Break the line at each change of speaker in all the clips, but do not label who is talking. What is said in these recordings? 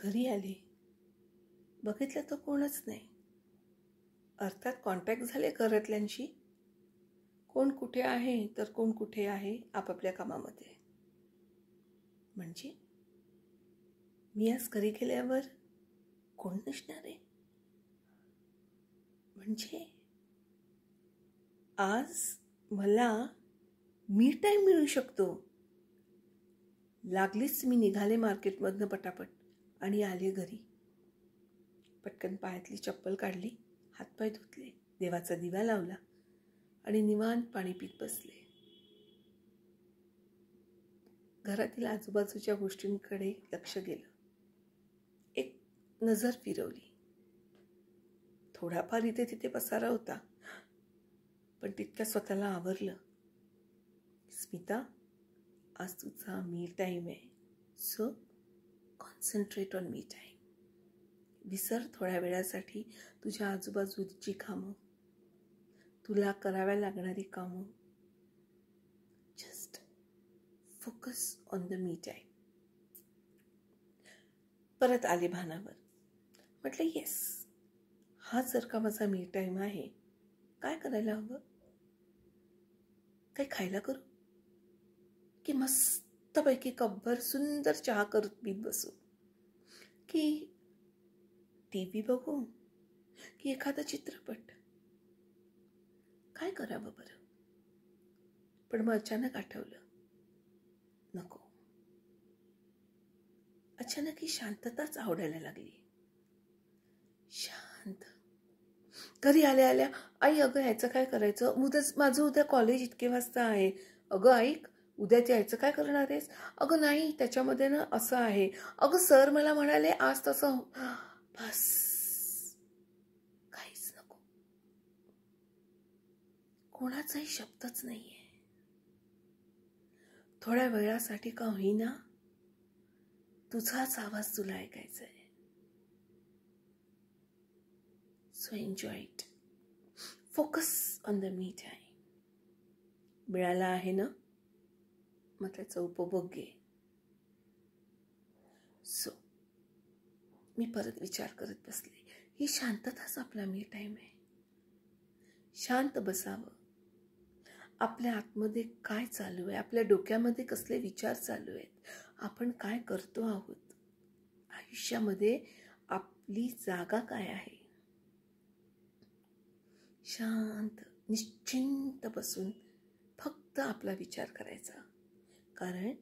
घरी आले, बघितलं तर कोणच नाही. अर्थात कॉन्टॅक्ट झाले घरातल्यांशी. कोण कुठे आहे तर कोण कुठे आहे आपापल्या कामामध्ये. म्हणजे मी आज घरी गेल्यावर कोण नसणार आहे. म्हणजे आज मला मी टाईम मिळू शकतो. लागलीच मी निघाले मार्केटमधनं पटापट आणि आले घरी. पटकन पायातली चप्पल काढली, हातपाय धुतले, देवाचा दिवा लावला आणि निवांत पाणी पीत बसले. घरातील आजूबाजूच्या गोष्टींकडे लक्ष गेलं. एक नजर फिरवली. थोडाफार इथे तिथे पसारा होता, पण तितक्या स्वतःला आवरलं. स्मिता, आज तुझा मी टाईम आहे. So concentrate on me time. विसर थोड्या वेळासाठी तुझ्या आजूबाजूची कामं, तुला कराव्या लागणारी कामं. Just focus on the me time. परत आले भानावर. म्हटलं येस, हा जर का माझा मी टाईम आहे, काय करायला हवं? काही खायला करू की मस्तपैकी कपभर सुंदर चहा करत पीत बसू, की टी व्ही बघू, की एखादा चित्रपट? काय करावं बरं? पण मग अचानक आठवलं, नको. अचानक ही शांतताच आवडायला लागली. शांत. घरी आल्या आल्या, आई अगं यायचं काय करायचं? माझं उद्या कॉलेज इतके वाजता आहे. अगं ऐक, उद्याच यायचं काय करणार आहेस? अगं नाही, त्याच्यामध्ये ना असं आहे. अगं सर मला म्हणाले आज तसं. बस, काहीच नको. कोणाचाही शब्दच नाहीये. थोड्या वेळासाठी का होईना तुझाच आवाज तुला ऐकायचा आहे. So enjoy it. Focus on the me time. मिळाला आहे ना, मग त्याचा उपभोग घे. सो मी परत विचार करत बसले, ही शांतताच आपला मी टाईम आहे. शांत बसावं. आपल्या आतमध्ये काय चालू आहे, आपल्या डोक्यामध्ये कसले विचार चालू आहेत, आपण काय करतो आहोत, आयुष्यामध्ये आपली जागा काय आहे. शांत निश्चिंत बसून फक्त आपला विचार करायचा. कारण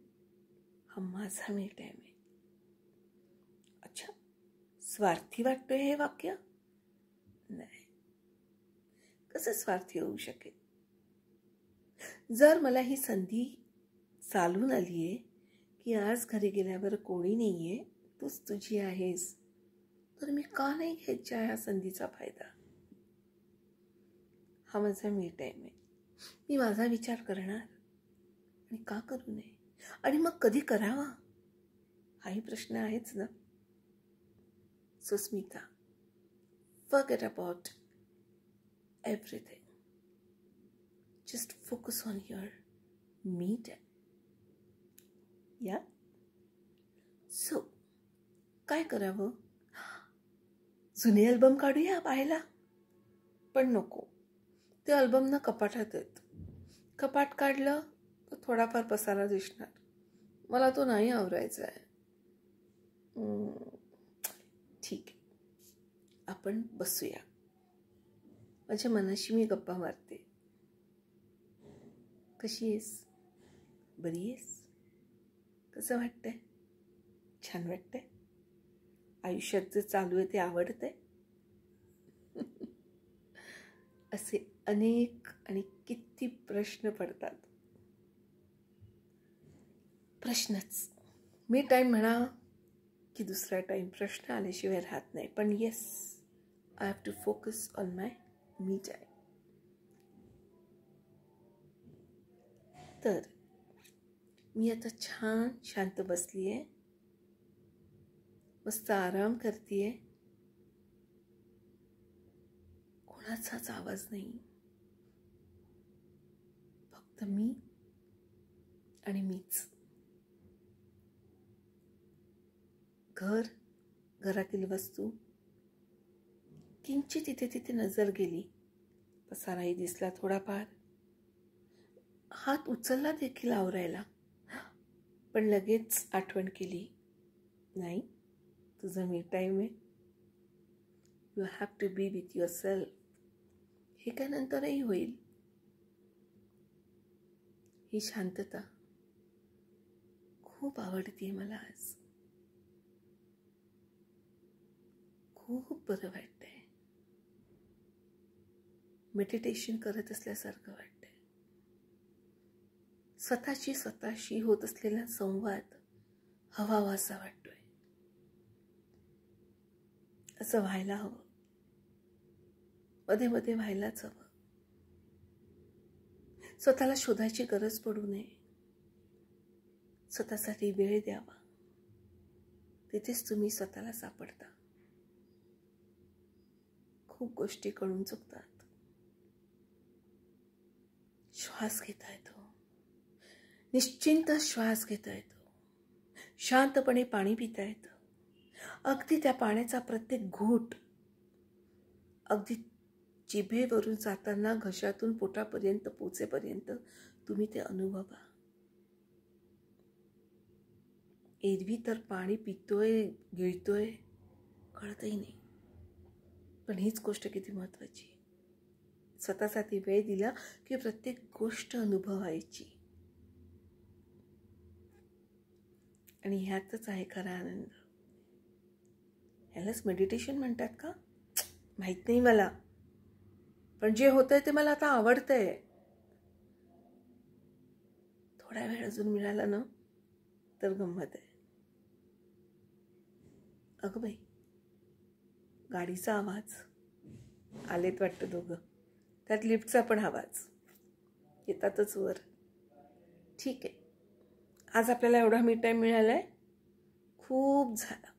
हा माझा मी टाईम आहे. अच्छा, स्वार्थी वाटतोय हे वाक्य? नाही, कसं स्वार्थी होऊ शकेल? जर मला ही संधी चालून आली आहे की आज घरी गेल्यावर कोणी नाही आहे, तूच तुझी आहेस, तर मी का नाही घ्यायच्या ह्या संधीचा फायदा? हा माझा मी टाईम आहे. मी माझा विचार करणार आणि का करू नये? आणि मग कधी करावा हाही प्रश्न आहेच ना. So Smita, forget about everything. Just focus on your me time. Yeah? So, काय करावं? जुने अल्बम काढूया पाहायला? पण नको. ते अल्बम ना कपाटात आहेत. कपाट काढलं तर थोडाफार पसारा दिसणार. मला तो नाही आवरायचा आहे. ठीक आहे, आपण बसूया. माझ्या मनाशी मी गप्पा मारते. कशी आहेस? बरी आहेस? कसं वाटतंय? छान वाटतंय? आयुष्यात जे चालू आहे ते आवडतंय? असे अनेक आणि किती प्रश्न पडतात. प्रश्नच. मी टाईम म्हणा की दुसरा टाईम, प्रश्न आल्याशिवाय राहत नाही. पण yes, I have to focus on my me time. तर मी आता छान शांत बसली आहे, मस्त आराम करते. कोणाचाच आवाज नाही, फक्त मी आणि मीच. घर घरातील वस्तू किंचित इथे तिथे नजर गेली. पसाराही दिसला थोडाफार. हात उचलला देखील आवरायला, पण लगेच आठवण केली, नाही, तुझं मी टाईम आहे. You have to be with yourself. हे काय नंतरही होईल. ही शांतता खूप आवडतीये मला आज. खूप बरं वाटतंय. मेडिटेशन करत असल्यासारखं वाटतंय. स्वतःशी होत असलेला संवाद हवासा वाटतोय. असं व्हायला हवं. मध्ये मध्ये व्हायलाच हवं. स्वतःला शोधायची गरज पडू नये. स्वतःसाठी वेळ द्यावा. तिथेच तुम्ही स्वतःला सापडता. खूप गोष्टी कळून चुकतात. श्वास घेता येतो. निश्चिंत श्वास घेता येतो. शांतपणे पाणी पिता येतं. अगदी त्या पाण्याचा प्रत्येक घोट अगदी जिभेवरून जाताना घशातून पोटापर्यंत पोचेपर्यंत तुम्ही ते अनुभवा. एरवी तर पाणी पितोय, गिळतोय, कळतही नाही. पण हीच गोष्ट किती महत्त्वाची. स्वतःसाठी वेळ दिला की प्रत्येक गोष्ट अनुभवायची. आणि ह्यातच आहे खरा आनंद. ह्यालाच मेडिटेशन म्हणतात का? माहित नाही मला. पण जे होतंय ते मला आता आवडतंय. थोडा वेळ अजून मिळाला ना तर गंमत आहे. अगं बाई, गाडीचा आवाज. आलेत वाटतं दोघं. त्यात लिफ्टचा पण आवाज. येतातच वर. ठीक आहे. आज आपल्याला एवढा मी टाईम मिळालाय. खूप झाला.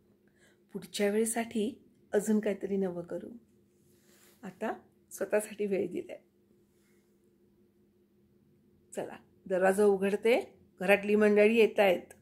पुढच्या वेळेसाठी अजून काहीतरी नवं करू. आता स्वतःसाठी वेळ दिलाय. चला, दरवाजा उघडते. घरातली मंडळी येत आहेत.